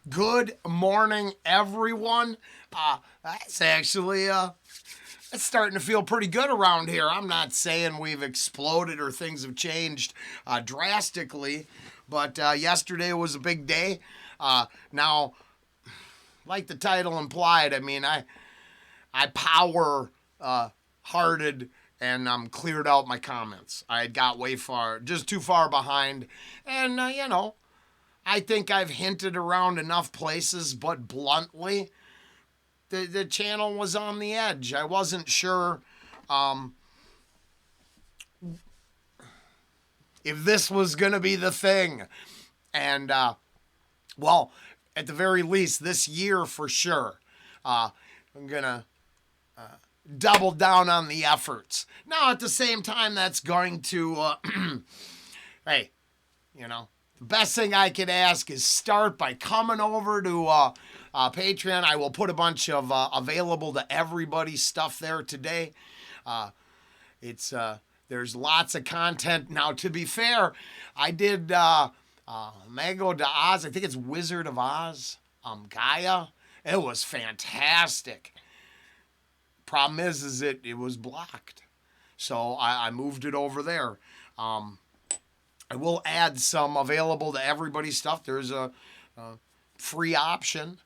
Good morning, everyone. That's actually it's starting to feel pretty good around here. I'm not saying we've exploded or things have changed drastically, but yesterday was a big day. Now, like the title implied, I power hearted and cleared out my comments. I had got way far, just too far behind, and I think I've hinted around enough places, but bluntly, the channel was on the edge. I wasn't sure if this was going to be the thing. And, well, at the very least, this year for sure, I'm going to double down on the efforts. Now, at the same time, that's going to, hey, the best thing I could ask is start by coming over to Patreon. I will put a bunch of available to everybody stuff there today. It's there's lots of content. Now, to be fair, I did Mago de Oz. I think it's Wizard of Oz. Gaia. It was fantastic. Problem is it was blocked, so I moved it over there. I will add some available to everybody stuff. There's a free option,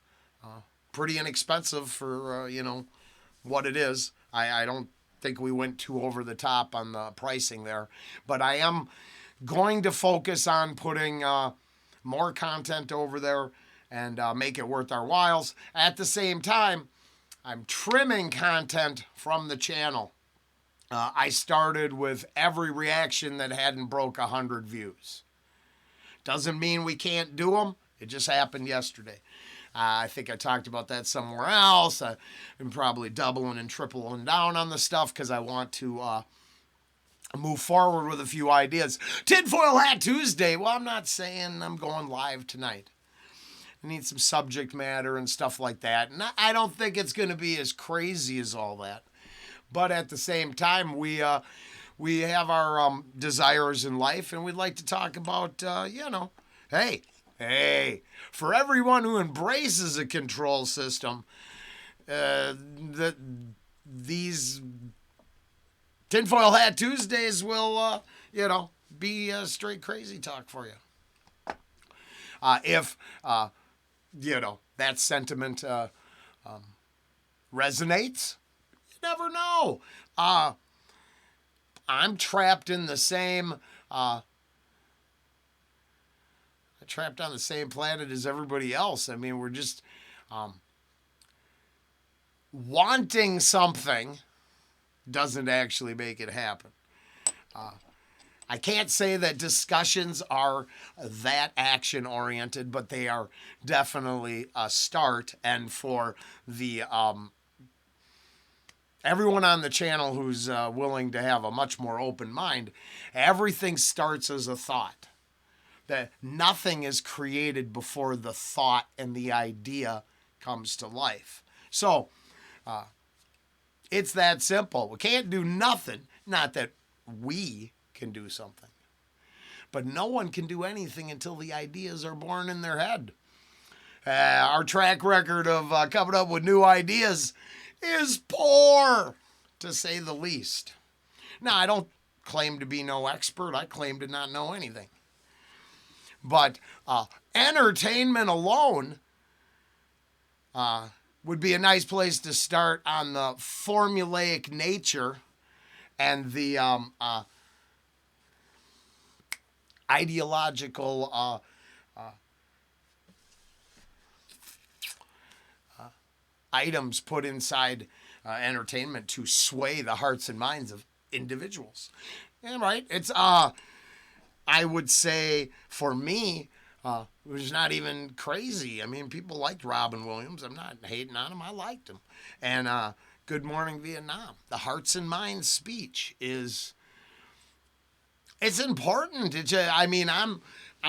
pretty inexpensive for what it is. I don't think we went too over the top on the pricing there, but I am going to focus on putting more content over there and make it worth our whiles. At the same time, I'm trimming content from the channel. I started with every reaction that hadn't broke 100 views. Doesn't mean we can't do them. It just happened yesterday. I think I talked about that somewhere else. I'm probably doubling and tripling down on the stuff because I want to move forward with a few ideas. Tinfoil Hat Tuesday. Well, I'm not saying I'm going live tonight. I need some subject matter and stuff like that. And I don't think it's going to be as crazy as all that. But at the same time, we have our desires in life, and we'd like to talk about, hey, for everyone who embraces a control system, these Tinfoil Hat Tuesdays will, be straight crazy talk for you. If that sentiment resonates, you never know. I'm trapped in the same trapped on the same planet as everybody else. I mean, we're just wanting something doesn't actually make it happen. I can't say that discussions are that action oriented, but they are definitely a start. And for the everyone on the channel who's willing to have a much more open mind, everything starts as a thought. That nothing is created before the thought and the idea comes to life. So it's that simple. We can't do nothing. Not that we can do something, but no one can do anything until the ideas are born in their head. Our track record of coming up with new ideas is poor, to say the least. Now, I don't claim to be no expert. I claim to not know anything. But entertainment alone would be a nice place to start on the formulaic nature and the ideological items put inside entertainment to sway the hearts and minds of individuals. And right, it's I would say for me, it was not even crazy. I mean, people liked Robin Williams. I'm not hating on him. I liked him. And Good Morning Vietnam. The hearts and minds speech is, it's important. I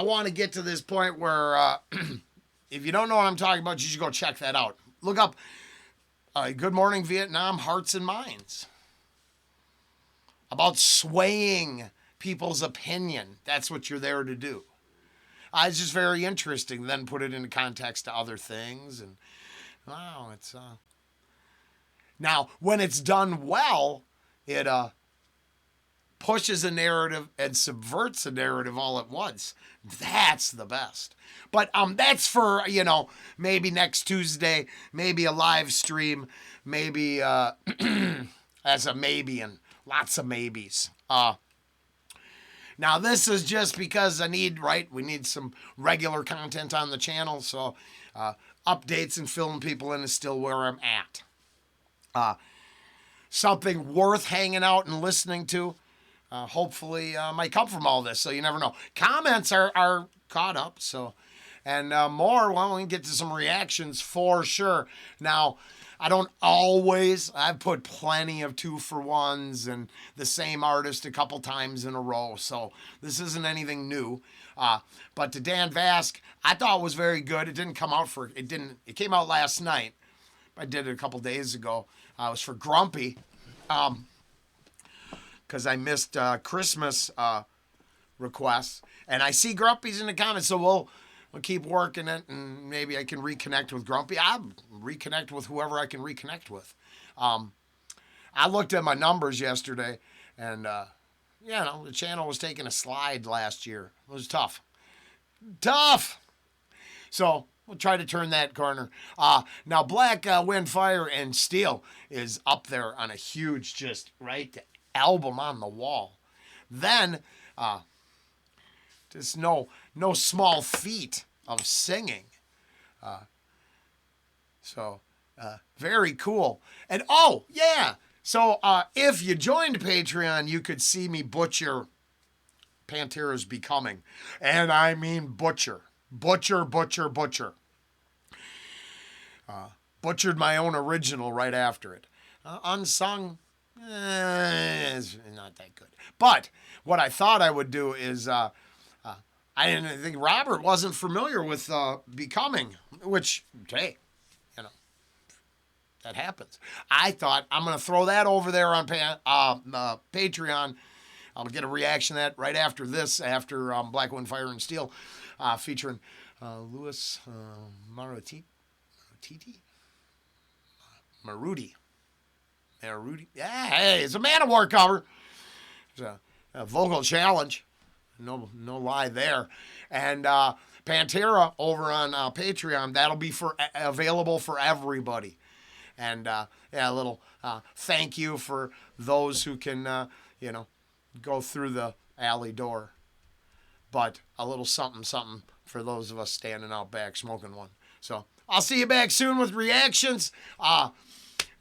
want to get to this point where if you don't know what I'm talking about, you should go check that out. Look up Good Morning Vietnam, Hearts and Minds. About swaying people's opinion. That's what you're there to do. It's just very interesting. Then put it into context to other things, and wow, it's now when it's done well, it pushes a narrative and subverts a narrative all at once. That's the best. But that's for, maybe next Tuesday, maybe a live stream, maybe as a maybe, and lots of maybes. Now this is just because we need some regular content on the channel, so updates and filling people in is still where I'm at. Something worth hanging out and listening to. Hopefully might come from all this, so you never know. Comments are caught up, so, and more, well, we can get to some reactions for sure. Now, I don't always, I've put plenty of 2-for-1s and the same artist a couple times in a row, so this isn't anything new. But to Dan Vask, I thought was very good. It came out last night. I did it a couple days ago. It was for Grumpy. Because I missed Christmas requests. And I see Grumpy's in the comments, so we'll keep working it, and maybe I can reconnect with Grumpy. I'll reconnect with whoever I can reconnect with. I looked at my numbers yesterday, and, the channel was taking a slide last year. It was tough. Tough! So we'll try to turn that corner. Now, Black Wind, Fire, and Steel is up there on a huge, just right album on the wall. Then just no small feat of singing. So very cool. And so if you joined Patreon, you could see me butcher Pantera's Becoming, and I mean butcher. Butchered my own original right after it. Unsung, it's not that good. But what I thought I would do is, I didn't think Robert wasn't familiar with Becoming, which, hey, that happens. I thought I'm going to throw that over there on Patreon. I'll get a reaction to that right after this, after Black Wind, Fire, and Steel, featuring Louis Maruti. Yeah, hey, it's a Manowar cover. It's a vocal challenge. No lie there. And Pantera over on Patreon, that'll be available for everybody. And a little thank you for those who can, go through the alley door. But a little something for those of us standing out back smoking one. So I'll see you back soon with reactions.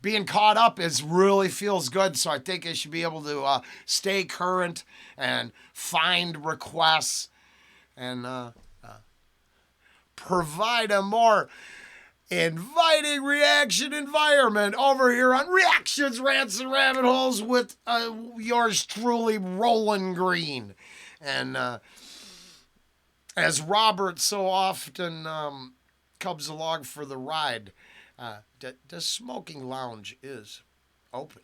Being caught up really feels good, so I think I should be able to stay current and find requests and provide a more inviting reaction environment over here on Reactions, Rants, and Rabbit Holes with yours truly, Rollen Green. And as Robert so often comes along for the ride, the smoking lounge is open.